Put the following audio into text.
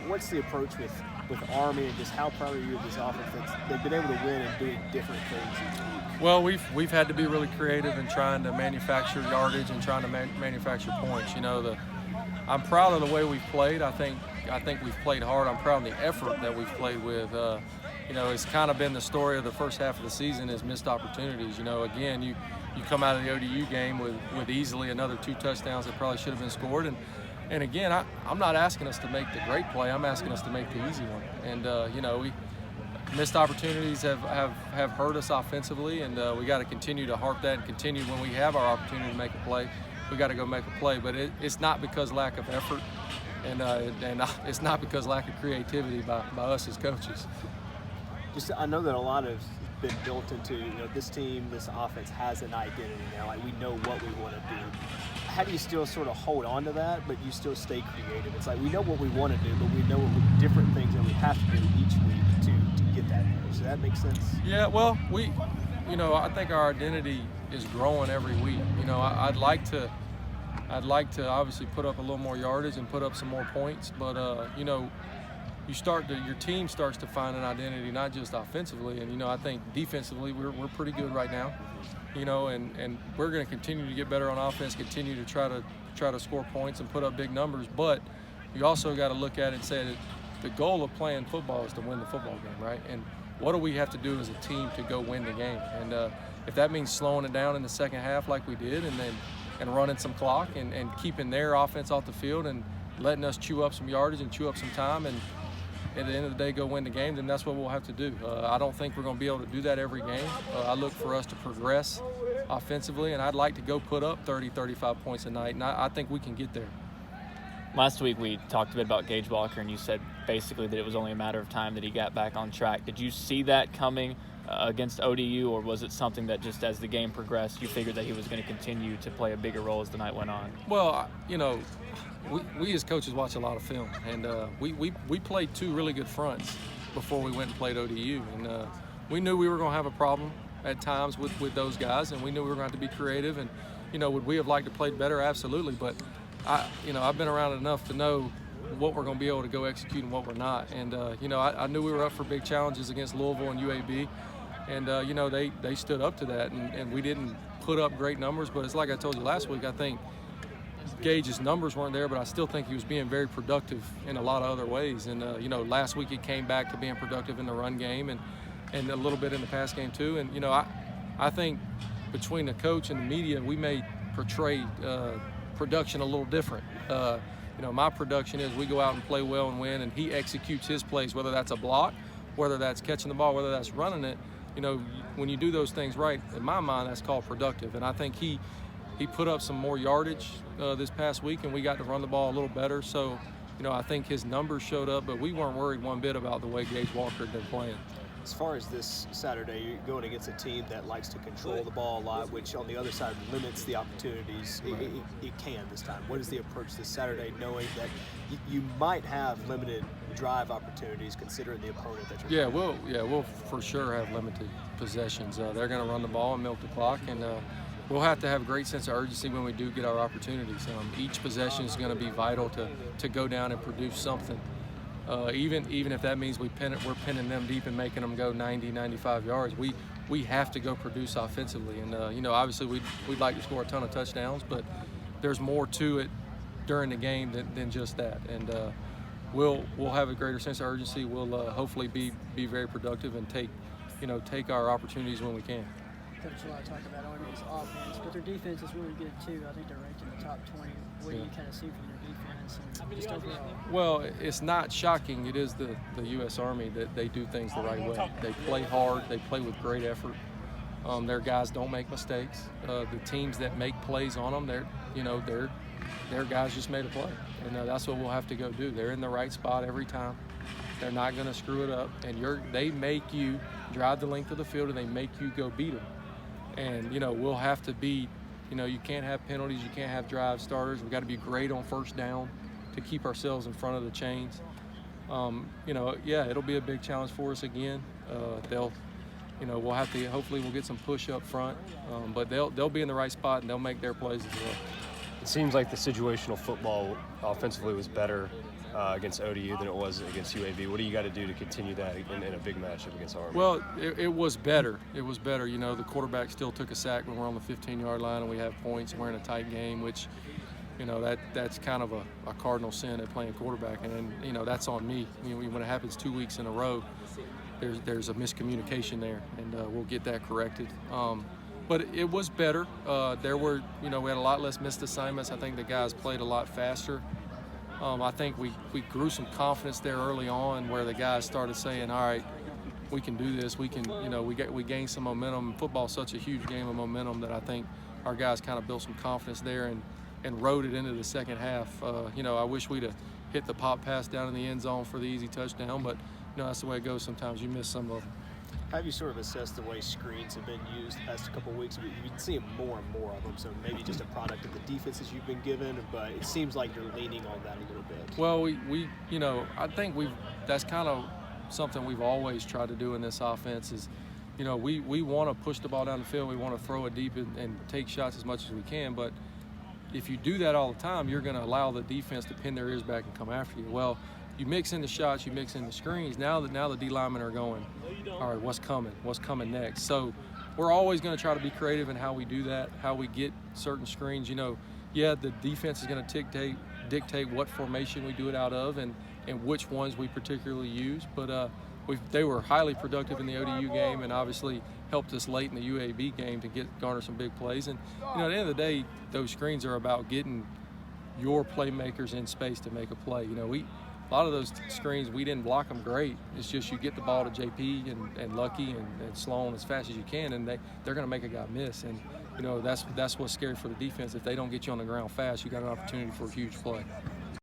what's the approach with Army, and just how proud are you of this offense that they've been able to win and doing different things each week? Well, we've had to be really creative in trying to manufacture yardage and trying to manufacture points. I'm proud of the way we've played. I think we've played hard. I'm proud of the effort that we've played with. It's kind of been the story of the first half of the season is missed opportunities. Again, you come out of the ODU game with easily another 2 touchdowns that probably should have been scored. And again, I'm not asking us to make the great play. I'm asking us to make the easy one. And, we missed opportunities have hurt us offensively, and we got to continue to harp that and continue when we have our opportunity to make a play. We got to go make a play. But it's not because lack of effort, and it's not because lack of creativity by us as coaches. I know that a lot has been built into, this team, this offense has an identity now. Like, we know what we want to do. How do you still sort of hold on to that, but you still stay creative? It's like we know what we want to do, but we know different things that we have to do each week to get that there. Does that make sense? Yeah, well, I think our identity is growing every week. I'd like to obviously put up a little more yardage and put up some more points, but your team starts to find an identity, not just offensively. And I think defensively we're pretty good right now. And we're going to continue to get better on offense, continue to try to score points and put up big numbers. But you also got to look at it and say that the goal of playing football is to win the football game, right? And what do we have to do as a team to go win the game? And if that means slowing it down in the second half like we did, and running some clock and keeping their offense off the field and letting us chew up some yardage and chew up some time, and at the end of the day go win the game, then that's what we'll have to do. I don't think we're going to be able to do that every game. I look for us to progress offensively, and I'd like to go put up 30, 35 points a night, and I think we can get there. Last week we talked a bit about Gage Walker, and you said basically that it was only a matter of time that he got back on track. Did you see that coming against ODU, or was it something that just as the game progressed you figured that he was going to continue to play a bigger role as the night went on? Well, we as coaches watch a lot of film, and we played 2 really good fronts before we went and played ODU, and we knew we were going to have a problem at times with those guys, and we knew we were going to have to be creative. And would we have liked to play better? Absolutely. But I've been around enough to know what we're going to be able to go execute and what we're not. And I knew we were up for big challenges against Louisville and UAB, and they stood up to that, and we didn't put up great numbers. But it's like I told you last week, I think Gage's numbers weren't there, but I still think he was being very productive in a lot of other ways. And last week he came back to being productive in the run game and a little bit in the pass game too. And I think between the coach and the media, we may portray production a little different. My production is we go out and play well and win, and he executes his plays, whether that's a block, whether that's catching the ball, whether that's running it. When you do those things right, in my mind, that's called productive. And I think he put up some more yardage this past week, and we got to run the ball a little better. So, I think his numbers showed up, but we weren't worried one bit about the way Gage Walker had been playing. As far as this Saturday, you're going against a team that likes to control the ball a lot, which on the other side limits the opportunities it can this time. What is the approach this Saturday, knowing that you might have limited drive opportunities considering the opponent that you're playing? We'll for sure have limited possessions. They're going to run the ball and milk the clock, and we'll have to have a great sense of urgency when we do get our opportunities. Each possession is going to be vital to go down and produce something. Even if that means we're pinning them deep and making them go 90, 95 yards, we have to go produce offensively. And obviously we'd like to score a ton of touchdowns, but there's more to it during the game than just that. And we'll have a greater sense of urgency. We'll hopefully be very productive and take our opportunities when we can. Coach, a lot of talk about Army's offense, but their defense is really good too. I think they're ranked in the top 20. What do you kind of see from their defense and just overall? Well, it's not shocking. It is the U.S. Army that they do things the right way. They play hard. They play with great effort. Their guys don't make mistakes. The teams that make plays on them, their guys just made a play, and that's what we'll have to go do. They're in the right spot every time. They're not going to screw it up, and they make you drive the length of the field, and they make you go beat them. And we'll have to be, you can't have penalties, you can't have drive starters. We've got to be great on first down to keep ourselves in front of the chains. It'll be a big challenge for us again. We'll have to, hopefully we'll get some push up front, but they'll be in the right spot and they'll make their plays as well. It seems like the situational football offensively was better against ODU than it was against UAB. What do you got to do to continue that in a big matchup against Army? Well, it was better. It was better. You know, the quarterback still took a sack when we're on the 15-yard line and we have points and we're in a tight game, which, you know, that's kind of a cardinal sin at playing quarterback. And, you know, that's on me. I mean, when it happens 2 weeks in a row, there's a miscommunication there, and we'll get that corrected. But it was better. There were, you know, we had a lot less missed assignments. I think the guys played a lot faster. I think we grew some confidence there early on where the guys started saying, all right, we can do this. We can, you know, we gained some momentum. Football's such a huge game of momentum that I think our guys kind of built some confidence there and rode it into the second half. You know, I wish we'd have hit the pop pass down in the end zone for the easy touchdown, but, you know, that's the way it goes sometimes. You miss some of them. How have you sort of assessed the way screens have been used the past couple of weeks? You've been seeing more and more of them, so maybe just a product of the defenses you've been given, but it seems like you're leaning on that a little bit. Well, we you know, I think that's kind of something we've always tried to do in this offense is, you know, we want to push the ball down the field. We want to throw it deep and take shots as much as we can, but if you do that all the time, you're going to allow the defense to pin their ears back and come after you. Well, you mix in the shots, you mix in the screens. Now the D linemen are going, all right, what's coming? What's coming next? So we're always going to try to be creative in how we do that, how we get certain screens. You know, yeah, the defense is going to dictate what formation we do it out of and which ones we particularly use. But they were highly productive in the ODU game and obviously helped us late in the UAB game to garner some big plays. And, you know, at the end of the day, those screens are about getting your playmakers in space to make a play. You know, a lot of those screens, we didn't block them great. It's just you get the ball to JP and Lucky and Sloan as fast as you can, and they're going to make a guy miss. And, you know, that's what's scary for the defense. If they don't get you on the ground fast, you got an opportunity for a huge play.